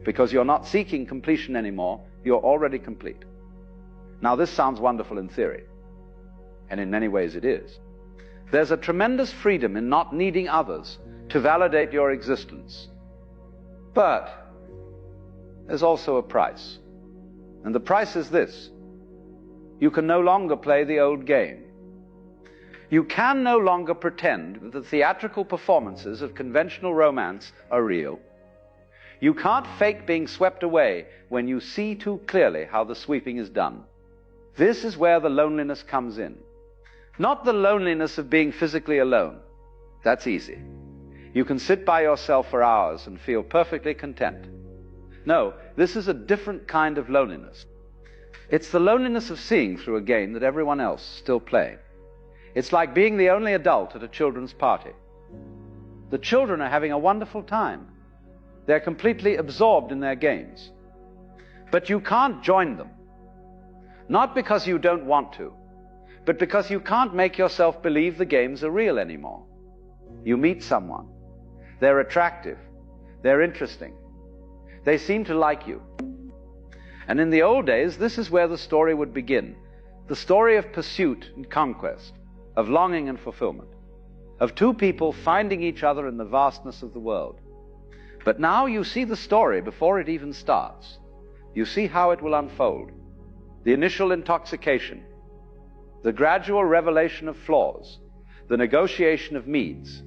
because you're not seeking completion anymore, you're already complete. Now, this sounds wonderful in theory, and in many ways it is. There's a tremendous freedom in not needing others to validate your existence. But there's also a price. And the price is this: you can no longer play the old game. You can no longer pretend that the theatrical performances of conventional romance are real. You can't fake being swept away when you see too clearly how the sweeping is done. This is where the loneliness comes in. Not the loneliness of being physically alone. That's easy. You can sit by yourself for hours and feel perfectly content. No, this is a different kind of loneliness. It's the loneliness of seeing through a game that everyone else is still playing. It's like being the only adult at a children's party. The children are having a wonderful time. They're completely absorbed in their games. But you can't join them. Not because you don't want to, but because you can't make yourself believe the games are real anymore. You meet someone. They're attractive. They're interesting. They seem to like you. And in the old days, this is where the story would begin. The story of pursuit and conquest, of longing and fulfillment, of two people finding each other in the vastness of the world. But now you see the story before it even starts. You see how it will unfold. The initial intoxication, the gradual revelation of flaws, the negotiation of needs,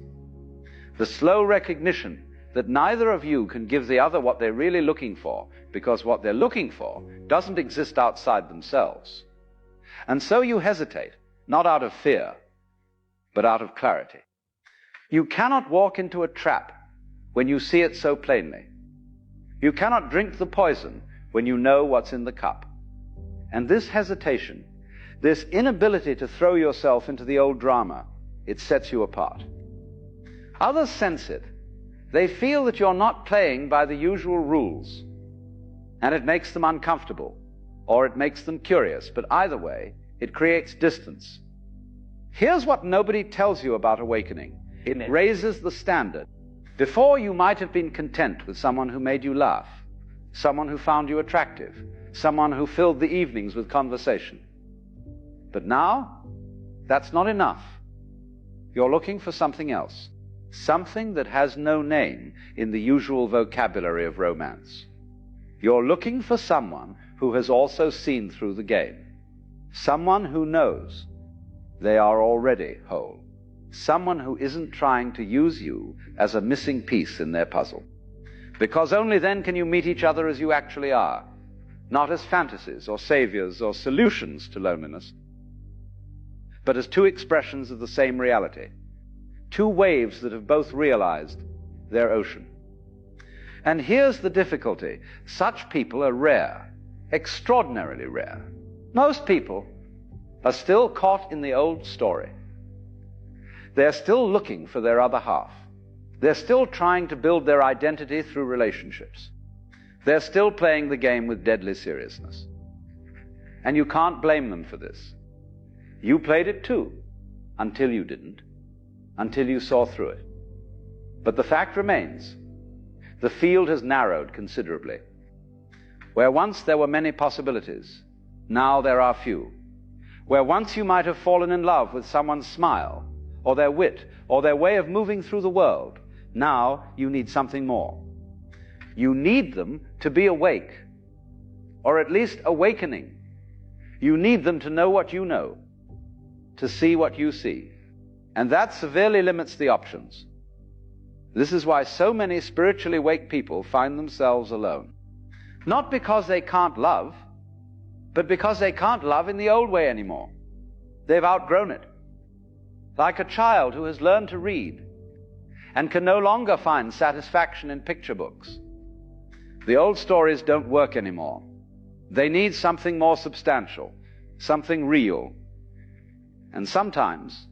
the slow recognition that neither of you can give the other what they're really looking for, because what they're looking for doesn't exist outside themselves. And so you hesitate, not out of fear, but out of clarity. You cannot walk into a trap when you see it so plainly. You cannot drink the poison when you know what's in the cup. And this hesitation, this inability to throw yourself into the old drama, it sets you apart. Others sense it. They feel that you're not playing by the usual rules, and it makes them uncomfortable, or it makes them curious, but either way, it creates distance. Here's what nobody tells you about awakening. It raises the standard. Before, you might have been content with someone who made you laugh, someone who found you attractive, someone who filled the evenings with conversation. But now, that's not enough. You're looking for something else, something that has no name in the usual vocabulary of romance. You're looking for someone who has also seen through the game, someone who knows they are already whole, someone who isn't trying to use you as a missing piece in their puzzle. Because only then can you meet each other as you actually are, not as fantasies or saviors or solutions to loneliness, but as two expressions of the same reality, two waves that have both realized their ocean. And here's the difficulty. Such people are rare, extraordinarily rare. Most people are still caught in the old story. They're still looking for their other half. They're still trying to build their identity through relationships. They're still playing the game with deadly seriousness. And you can't blame them for this. You played it too, until you didn't, until you saw through it. But the fact remains, the field has narrowed considerably. Where once there were many possibilities, now there are few. Where once you might have fallen in love with someone's smile, or their wit, or their way of moving through the world, now you need something more. You need them to be awake, or at least awakening. You need them to know what you know, to see what you see. And that severely limits the options. This is why so many spiritually awake people find themselves alone. Not because they can't love, but because they can't love in the old way anymore. They've outgrown it. Like a child who has learned to read and can no longer find satisfaction in picture books. The old stories don't work anymore. They need something more substantial, something real. And sometimes,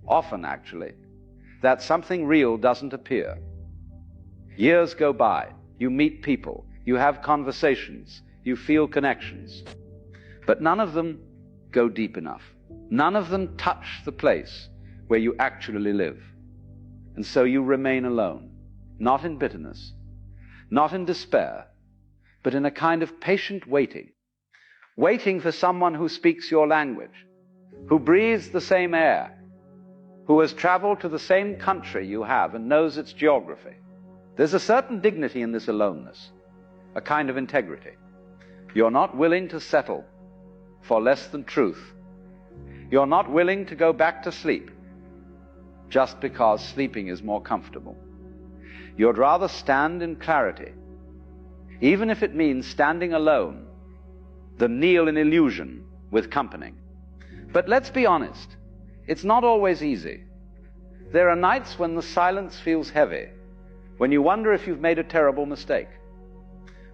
often actually, that something real doesn't appear. Years go by, you meet people, you have conversations, you feel connections, but none of them go deep enough. None of them touch the place where you actually live. And so you remain alone, not in bitterness, not in despair, but in a kind of patient waiting. Waiting for someone who speaks your language, who breathes the same air, who has traveled to the same country you have and knows its geography. There's a certain dignity in this aloneness, a kind of integrity. You're not willing to settle for less than truth. You're not willing to go back to sleep just because sleeping is more comfortable. You'd rather stand in clarity, even if it means standing alone, than kneel in illusion with company. But let's be honest, it's not always easy. There are nights when the silence feels heavy, when you wonder if you've made a terrible mistake.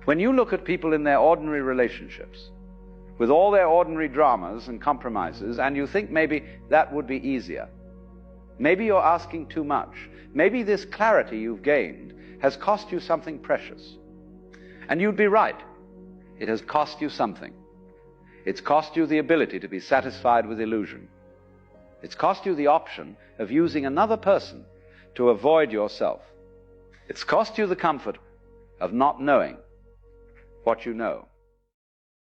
When you look at people in their ordinary relationships, with all their ordinary dramas and compromises, and you think maybe that would be easier. Maybe you're asking too much. Maybe this clarity you've gained has cost you something precious. And you'd be right. It has cost you something. It's cost you the ability to be satisfied with illusion. It's cost you the option of using another person to avoid yourself. It's cost you the comfort of not knowing what you know.